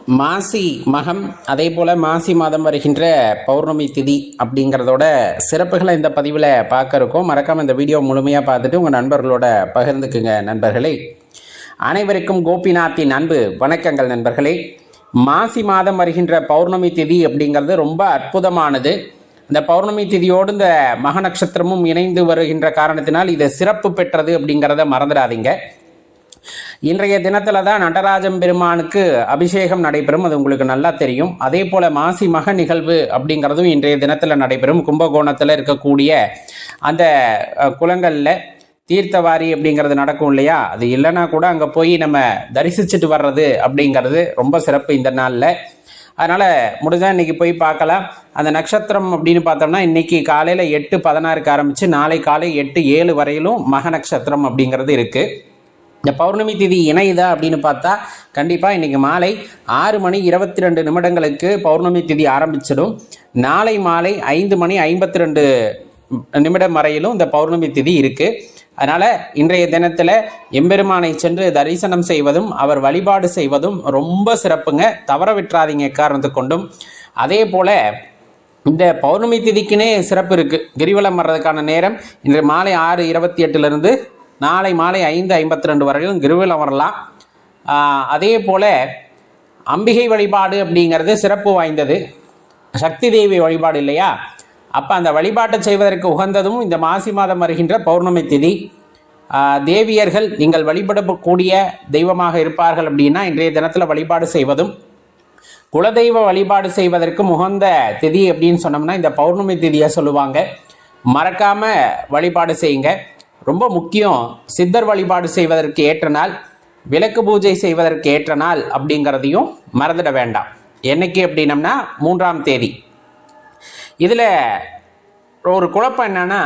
மாசி மகம் அதே போல் மாசி மாதம் வருகின்ற பௌர்ணமி திதி அப்படிங்கிறதோட சிறப்புகளை இந்த பதிவில் பார்க்க இருக்கோம். மறக்காமல் இந்த வீடியோ முழுமையாக பார்த்துட்டு உங்கள் நண்பர்களோட பகிர்ந்துக்குங்க நண்பர்களே. அனைவருக்கும் கோபிநாத்தின் அன்பு வணக்கங்கள் நண்பர்களே. மாசி மாதம் வருகின்ற பௌர்ணமி திதி அப்படிங்கிறது ரொம்ப அற்புதமானது. இந்த பௌர்ணமி திதியோடு இந்த மக நட்சத்திரமும் இணைந்து வருகின்ற காரணத்தினால் இது சிறப்பு பெற்றது அப்படிங்கிறத மறந்துடாதீங்க. இன்றைய தினத்தில் தான் நடராஜம் பெருமானுக்கு அபிஷேகம் நடைபெறும், அது உங்களுக்கு நல்லா தெரியும். அதே போல் மாசி மக நிகழ்வு அப்படிங்கிறதும் இன்றைய தினத்தில் நடைபெறும். கும்பகோணத்தில் இருக்கக்கூடிய அந்த குளங்களில் தீர்த்தவாரி அப்படிங்கிறது நடக்கும் இல்லையா, அது இல்லைன்னா கூட அங்கே போய் நம்ம தரிசிச்சுட்டு வர்றது அப்படிங்கிறது ரொம்ப சிறப்பு இந்த நாளில். அதனால் முடிஞ்சால் இன்றைக்கி போய் பார்க்கலாம். அந்த நட்சத்திரம் அப்படின்னு பார்த்தோம்னா இன்றைக்கி காலையில் 8:16 ஆரம்பித்து நாளை காலை 8:07 வரையிலும் மக நட்சத்திரம் அப்படிங்கிறது இருக்குது. இந்த பௌர்ணமி திதி இணையுதா அப்படின்னு பார்த்தா கண்டிப்பாக இன்றைக்கி மாலை 6:22 பௌர்ணமி திதி ஆரம்பிச்சிடும். நாளை மாலை 5:52 வரையிலும் இந்த பௌர்ணமி திதி இருக்குது. அதனால் இன்றைய தினத்தில் எம்பெருமானை சென்று தரிசனம் செய்வதும் அவர் வழிபாடு செய்வதும் ரொம்ப சிறப்புங்க, தவற விட்டுறாதீங்க காரணத்து கொண்டும். அதே போல் இந்த பௌர்ணமி திதிக்குனே சிறப்பு இருக்குது. கிரிவலம் வர்றதுக்கான நேரம் இன்று மாலை 6:28 நாளை மாலை 5:52 வரையிலும் கிரிவலம் வரலாம். அதே போல் அம்பிகை வழிபாடு அப்படிங்கிறது சிறப்பு வாய்ந்தது. சக்தி தேவி வழிபாடு இல்லையா, அப்போ அந்த வழிபாட்டை செய்வதற்கு உகந்ததும் இந்த மாசி மாதம் வருகின்ற பௌர்ணமி திதி. தேவியர்கள் நீங்கள் வழிபடக்கூடிய தெய்வமாக இருப்பார்கள் அப்படின்னா இன்றைய தினத்தில் வழிபாடு செய்வதும், குலதெய்வ வழிபாடு செய்வதற்கு உகந்த திதி அப்படின்னு சொன்னோம்னா இந்த பௌர்ணமி திதியை சொல்லுவாங்க. மறக்காமல் வழிபாடு செய்யுங்க. ரொம்ப முக்கியம், சித்தர் வழிபாடு செய்வதற்கு ஏற்ற நாள், விளக்கு பூஜை செய்வதற்கு ஏற்ற நாள் அப்படிங்கிறதையும் மறந்துட வேண்டாம். என்னைக்கு அப்படின்னம்னா 3ஆம் தேதி. இதில் ஒரு குழப்பம் என்னன்னா,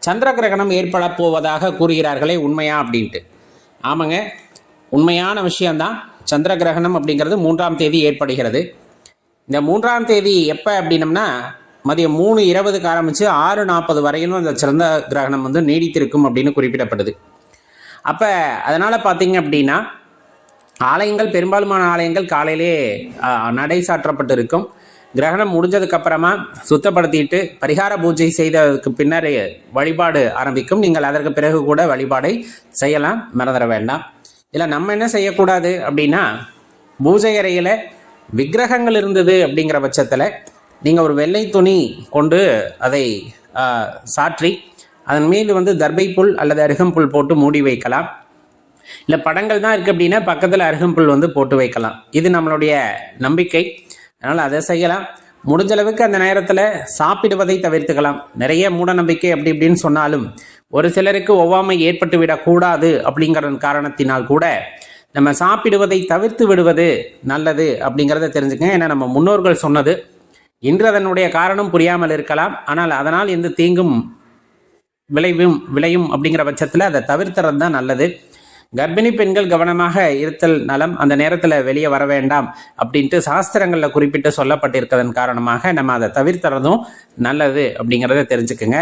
சந்திர கிரகணம் ஏற்பட போவதாக கூறுகிறார்களே, உண்மையா அப்படின்ட்டு. ஆமாங்க, உண்மையான விஷயந்தான். சந்திர கிரகணம் அப்படிங்கிறது 3ஆம் தேதி ஏற்படுகிறது. இந்த 3ஆம் தேதி எப்போ அப்படின்னம்னா மதியம் 3:20 ஆரம்பித்து 6:40 வரையிலும் அந்த சந்திர கிரகணம் நீடித்திருக்கும் அப்படின்னு குறிப்பிடப்படுது. அப்போ அதனால் பார்த்தீங்க அப்படின்னா ஆலயங்கள், பெரும்பாலுமான ஆலயங்கள் காலையிலே நடை சாற்றப்பட்டு இருக்கும். கிரகணம் முடிஞ்சதுக்கப்புறமா சுத்தப்படுத்திட்டு பரிகார பூஜை செய்ததுக்கு பின்னர் வழிபாடு ஆரம்பிக்கும். நீங்கள் அதற்கு பிறகு கூட வழிபாடை செய்யலாம், மறந்துட வேண்டாம். இல்லை நம்ம என்ன செய்யக்கூடாது அப்படின்னா, பூஜை அறையில் விக்கிரகங்கள் இருந்தது அப்படிங்கிற பட்சத்தில் நீங்கள் ஒரு வெள்ளை துணி கொண்டு அதை சாற்றி அதன் மீது தர்பை புல் அல்லது அருகம்புல் போட்டு மூடி வைக்கலாம். இல்லை படங்கள் தான் இருக்குது அப்படின்னா பக்கத்தில் அருகம்புல் போட்டு வைக்கலாம். இது நம்மளுடைய நம்பிக்கை, அதனால் அதை செய்யலாம். முடிஞ்சளவுக்கு அந்த நேரத்தில் சாப்பிடுவதை தவிர்த்துக்கலாம். நிறைய மூட நம்பிக்கை அப்படி இப்படின்னு சொன்னாலும் ஒரு சிலருக்கு ஒவ்வாமை ஏற்பட்டு விடக்கூடாது அப்படிங்கிற காரணத்தினால் கூட நம்ம சாப்பிடுவதை தவிர்த்து விடுவது நல்லது அப்படிங்கிறத தெரிஞ்சுக்கங்க. ஏன்னா நம்ம முன்னோர்கள் சொன்னது. இன்று அதனுடைய காரணம் புரியாமல் இருக்கலாம், ஆனால் அதனால் எந்த தீங்கும் விளையும் அப்படிங்கிற பட்சத்தில் அதை தவிர்த்துறது தான் நல்லது. கர்ப்பிணி பெண்கள் கவனமாக இருத்தல் நலம், அந்த நேரத்தில் வெளியே வர வேண்டாம் அப்படின்ட்டு சாஸ்திரங்களில் குறிப்பிட்டு சொல்லப்பட்டிருக்கிறதன் காரணமாக நம்ம அதை தவிர்த்துறதும் நல்லது அப்படிங்கிறத தெரிஞ்சுக்குங்க.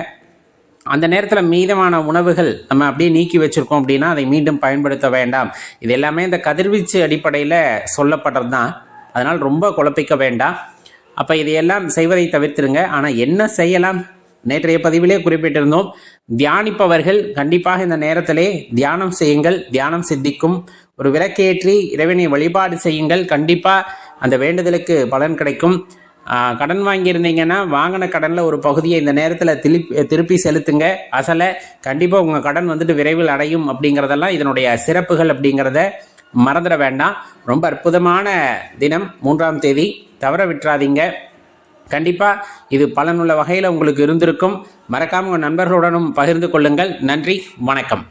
அந்த நேரத்தில் மீதமான உணவுகள் நம்ம அப்படியே நீக்கி வச்சுருக்கோம் அப்படின்னா அதை மீண்டும் பயன்படுத்த வேண்டாம். இது எல்லாமே இந்த கதிர்வீச்சு அடிப்படையில் சொல்லப்பட்டது தான், அதனால் ரொம்ப குழப்பிக்க வேண்டாம். அப்போ இதையெல்லாம் செய்வதை தவிர்த்துருங்க. ஆனால் என்ன செய்யலாம், நேற்றைய பதிவிலே குறிப்பிட்டிருந்தோம். தியானிப்பவர்கள் கண்டிப்பாக இந்த நேரத்திலே தியானம் செய்யுங்கள், தியானம் சித்திக்கும். ஒரு விளக்கேற்றி இறைவனை வழிபாடு செய்யுங்கள், கண்டிப்பாக அந்த வேண்டுதலுக்கு பலன் கிடைக்கும். கடன் வாங்கியிருந்தீங்கன்னா வாங்கின கடனில் ஒரு பகுதியை இந்த நேரத்தில் திருப்பி செலுத்துங்க. அசலை கண்டிப்பாக உங்கள் கடன் விரைவில் அடையும் அப்படிங்கிறதெல்லாம் இதனுடைய சிறப்புகள் அப்படிங்கிறத மறந்துட வேண்டாம். ரொம்ப அற்புதமான தினம் 3ஆம் தேதி, தவற விட்டுறாதீங்க. கண்டிப்பாக இது பலனுள்ள வகையில் உங்களுக்கு இருந்திருக்கும். மறக்காமல் உங்கள் நண்பர்களுடனும் பகிர்ந்து கொள்ளுங்கள். நன்றி, வணக்கம்.